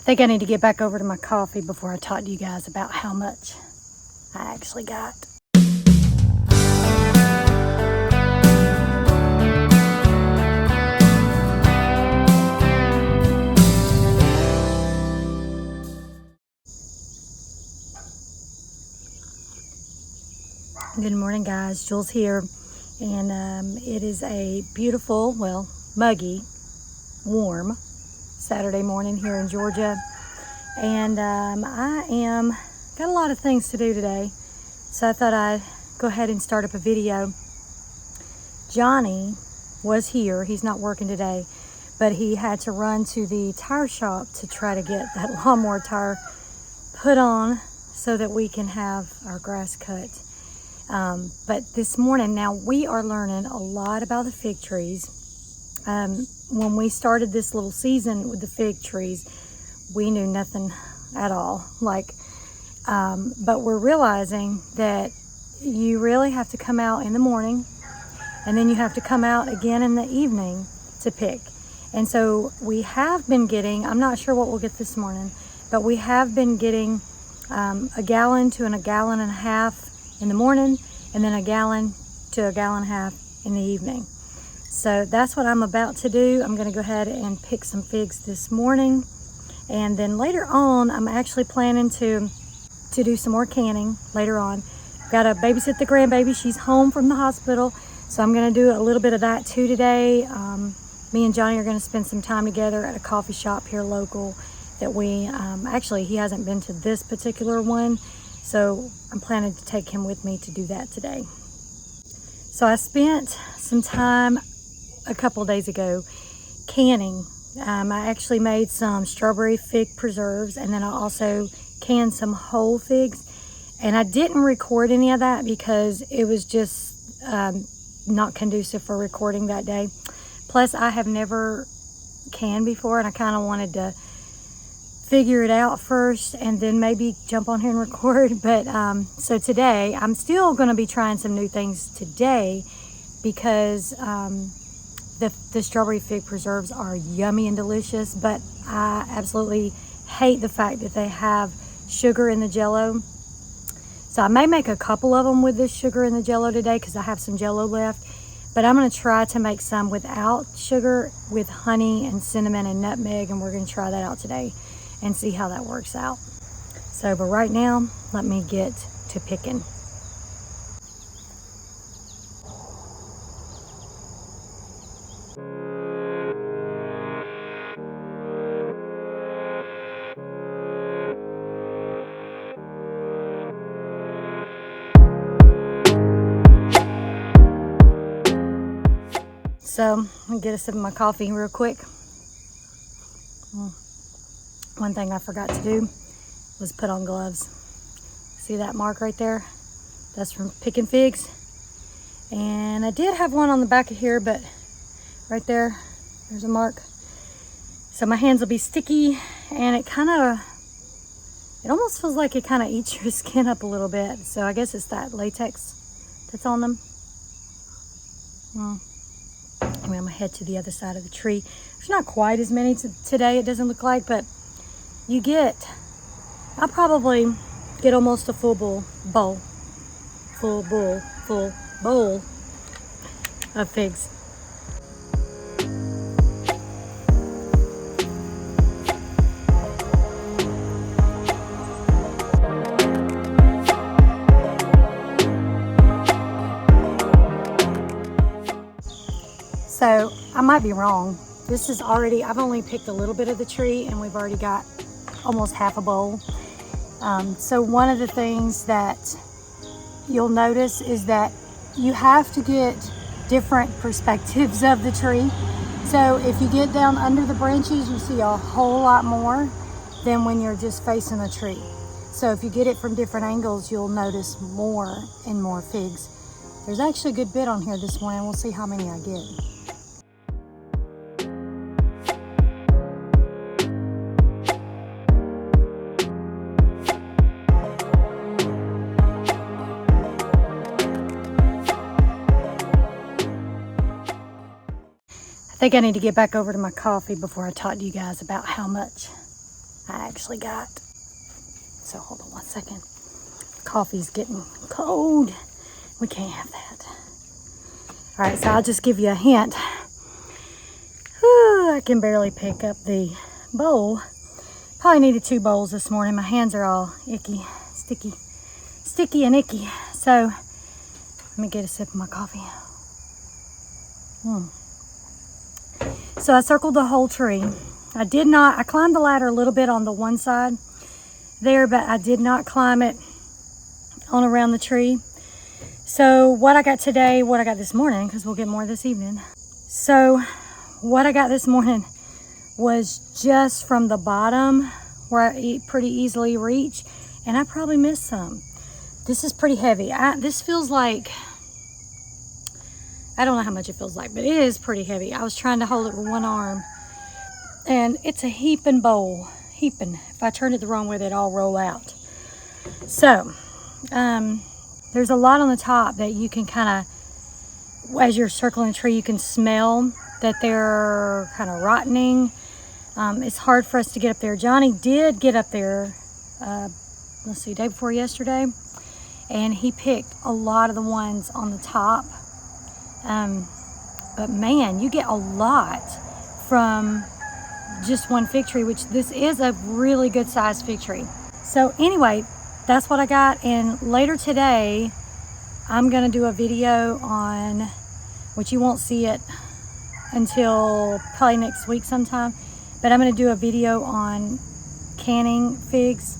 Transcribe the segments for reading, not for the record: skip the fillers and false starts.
think I need to get back over to my coffee before I talk to you guys about how much I actually got. Good morning, guys. Jules here, and it is a beautiful, well, muggy, warm Saturday morning here in Georgia, and I got a lot of things to do today, so I thought I'd go ahead and start up a video. Johnny was here. He's not working today, but he had to run to the tire shop to try to get that lawnmower tire put on so that we can have our grass cut. But this morning, now we are learning a lot about the fig trees. When we started this little season with the fig trees, we knew nothing at all. But we're realizing that you really have to come out in the morning, and then you have to come out again in the evening to pick. And so we have been getting, I'm not sure what we'll get this morning, but we have been getting a gallon to a gallon and a half in the morning, and then a gallon to a gallon and a half in the evening. So that's what I'm about to do. I'm going to go ahead and pick some figs this morning, and then later on I'm actually planning to do some more canning later on. I've got to babysit the grandbaby. She's home from the hospital, so I'm going to do a little bit of that too today. Me and Johnny are going to spend some time together at a coffee shop here local that we actually, he hasn't been to this particular one, so I'm planning to take him with me to do that today. So I spent some time a couple days ago canning. I actually made some strawberry fig preserves, and then I also canned some whole figs. And I didn't record any of that because it was just not conducive for recording that day. Plus, I have never canned before, and I kind of wanted to figure it out first and then maybe jump on here and record. But so today I'm still going to be trying some new things today because the strawberry fig preserves are yummy and delicious, but I absolutely hate the fact that they have sugar in the jello. So I may make a couple of them with this sugar in the jello today because I have some jello left, but I'm going to try to make some without sugar with honey and cinnamon and nutmeg, and we're going to try that out today and see how that works out. So, but right now, let me get to picking. So, I'm gonna get a sip of my coffee real quick. One thing I forgot to do was put on gloves. See that mark right there? That's from picking figs. And I did have one on the back of here, but right there, there's a mark. So my hands will be sticky, and it almost feels like it kind of eats your skin up a little bit. So I guess it's that latex that's on them. Anyway, I'm gonna head to the other side of the tree. There's not quite as many today, it doesn't look like, but I'll probably get almost a full bowl of figs. So I might be wrong. This is already, I've only picked a little bit of the tree, and we've already got almost half a bowl. So one of the things that you'll notice is that you have to get different perspectives of the tree. So if you get down under the branches, you see a whole lot more than when you're just facing the tree. So if you get it from different angles, you'll notice more and more figs. There's actually a good bit on here this morning. We'll see how many I get. I think I need to get back over to my coffee before I talk to you guys about how much I actually got. So hold on one second. Coffee's getting cold. We can't have that. All right, so I'll just give you a hint. Whew, I can barely pick up the bowl. Probably needed 2 bowls this morning. My hands are all icky, sticky and icky. So let me get a sip of my coffee. So I circled the whole tree. I climbed the ladder a little bit on the one side there, but I did not climb it on around the tree. So what I got today, what I got this morning, because we'll get more this evening. So what I got this morning was just from the bottom where I pretty easily reach, and I probably missed some. This is pretty heavy. This feels like, I don't know how much it feels like, but it is pretty heavy. I was trying to hold it with one arm, and it's a heaping bowl. Heaping. If I turn it the wrong way, they'd all roll out. So, there's a lot on the top that you can kind of, as you're circling a tree, you can smell that they're kind of rotting. It's hard for us to get up there. Johnny did get up there, let's see, day before yesterday, and he picked a lot of the ones on the top. But man, you get a lot from just one fig tree, which this is a really good sized fig tree. So anyway, that's what I got. And later today, I'm gonna do a video on, which you won't see it until probably next week sometime, but I'm gonna do a video on canning figs.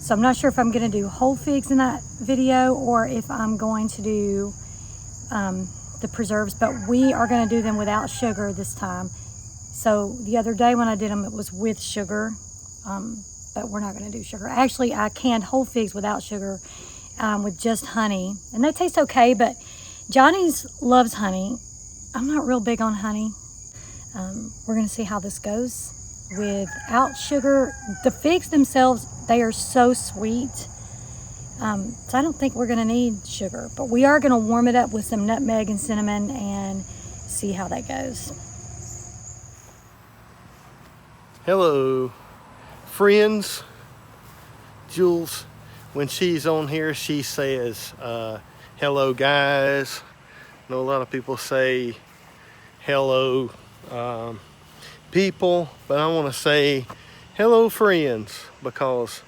So I'm not sure if I'm gonna do whole figs in that video or if I'm going to do the preserves, but we are going to do them without sugar this time. So the other day when I did them, it was with sugar, but we're not going to do sugar. Actually, I canned whole figs without sugar with just honey, and they taste okay, but Johnny's loves honey. I'm not real big on honey. We're going to see how this goes without sugar. The figs themselves, they are so sweet. So I don't think we're going to need sugar, but we are going to warm it up with some nutmeg and cinnamon and see how that goes. Hello, friends. Jules, when she's on here, she says, hello, guys. I know a lot of people say hello, people, but I want to say hello, friends, because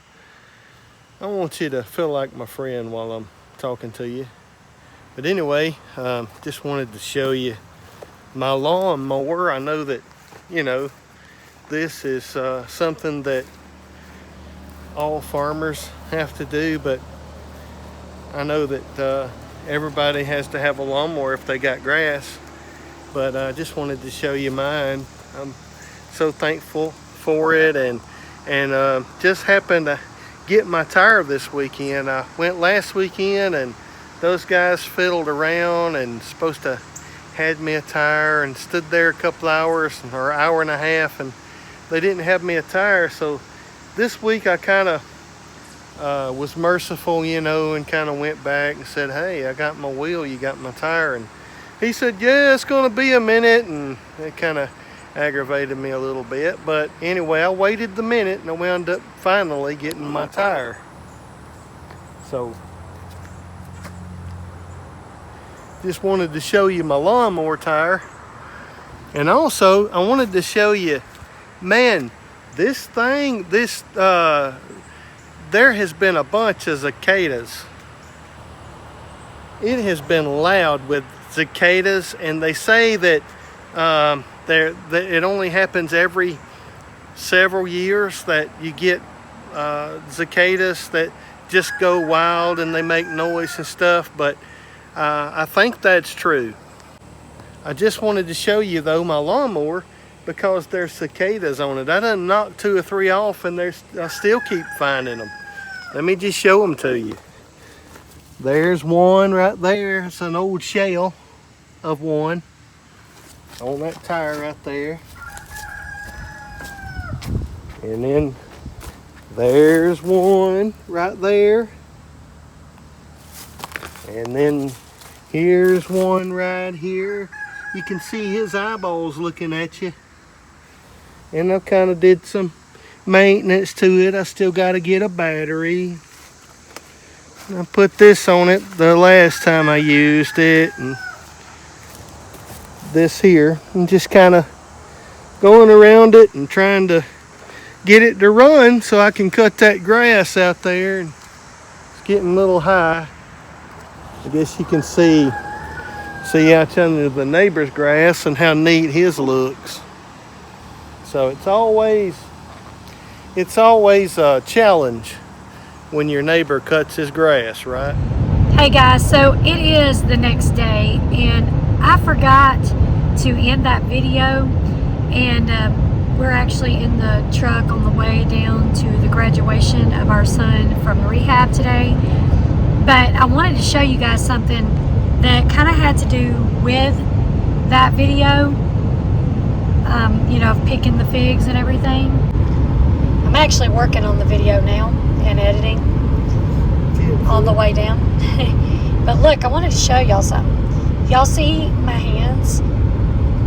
I want you to feel like my friend while I'm talking to you. But anyway, just wanted to show you my lawnmower. I know that, you know, this is something that all farmers have to do, but I know that everybody has to have a lawnmower if they got grass. But I just wanted to show you mine. I'm so thankful for it, and just happened to get my tire this weekend. I went last weekend and those guys fiddled around and supposed to had me a tire and stood there a couple hours or hour and a half, and they didn't have me a tire. So this week I kind of was merciful, you know, and kind of went back and said, hey, I got my wheel, you got my tire. And he said, yeah, it's going to be a minute, and it kind of aggravated me a little bit. But anyway, I waited the minute and I wound up finally getting my tire. So just wanted to show you my lawnmower tire, and also I wanted to show you, man, this thing, there has been a bunch of cicadas. It has been loud with cicadas, and they say that it only happens every several years that you get cicadas that just go wild and they make noise and stuff, but I think that's true. I just wanted to show you though my lawnmower, because there's cicadas on it. I done knocked 2 or 3 off, and I still keep finding them. Let me just show them to you. There's one right there. It's an old shell of one on that tire right there. And then there's one right there. And then here's one right here. You can see his eyeballs looking at you. And I kind of did some maintenance to it. I still got to get a battery. I put this on it the last time I used it, and this here, and just kind of going around it and trying to get it to run so I can cut that grass out there. And it's getting a little high. I guess you can see out under the neighbor's grass and how neat his looks. So it's always a challenge when your neighbor cuts his grass, right? Hey guys, so it is the next day, and I forgot to end that video, and we're actually in the truck on the way down to the graduation of our son from rehab today. But I wanted to show you guys something that kind of had to do with that video, you know, of picking the figs and everything. I'm actually working on the video now and editing on the way down. But look, I wanted to show y'all something. Y'all see my hands?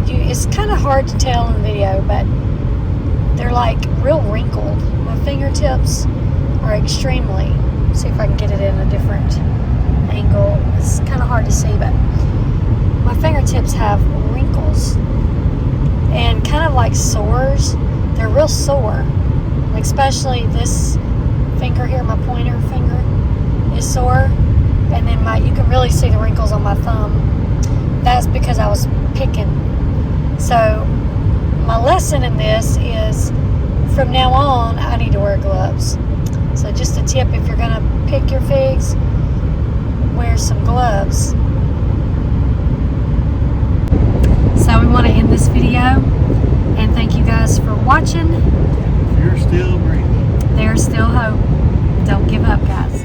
It's kind of hard to tell in the video, but they're like real wrinkled. My fingertips are extremely, see if I can get it in a different angle. It's kind of hard to see, but my fingertips have wrinkles and kind of like sores. They're real sore, like especially this finger here, my pointer finger is sore, and then you can really see the wrinkles on my thumb. That's because I was picking. So my lesson in this is, from now on, I need to wear gloves. So just a tip, if you're gonna pick your figs, wear some gloves. So we want to end this video, and thank you guys for watching. You're still breathing. There's still hope. Don't give up, guys.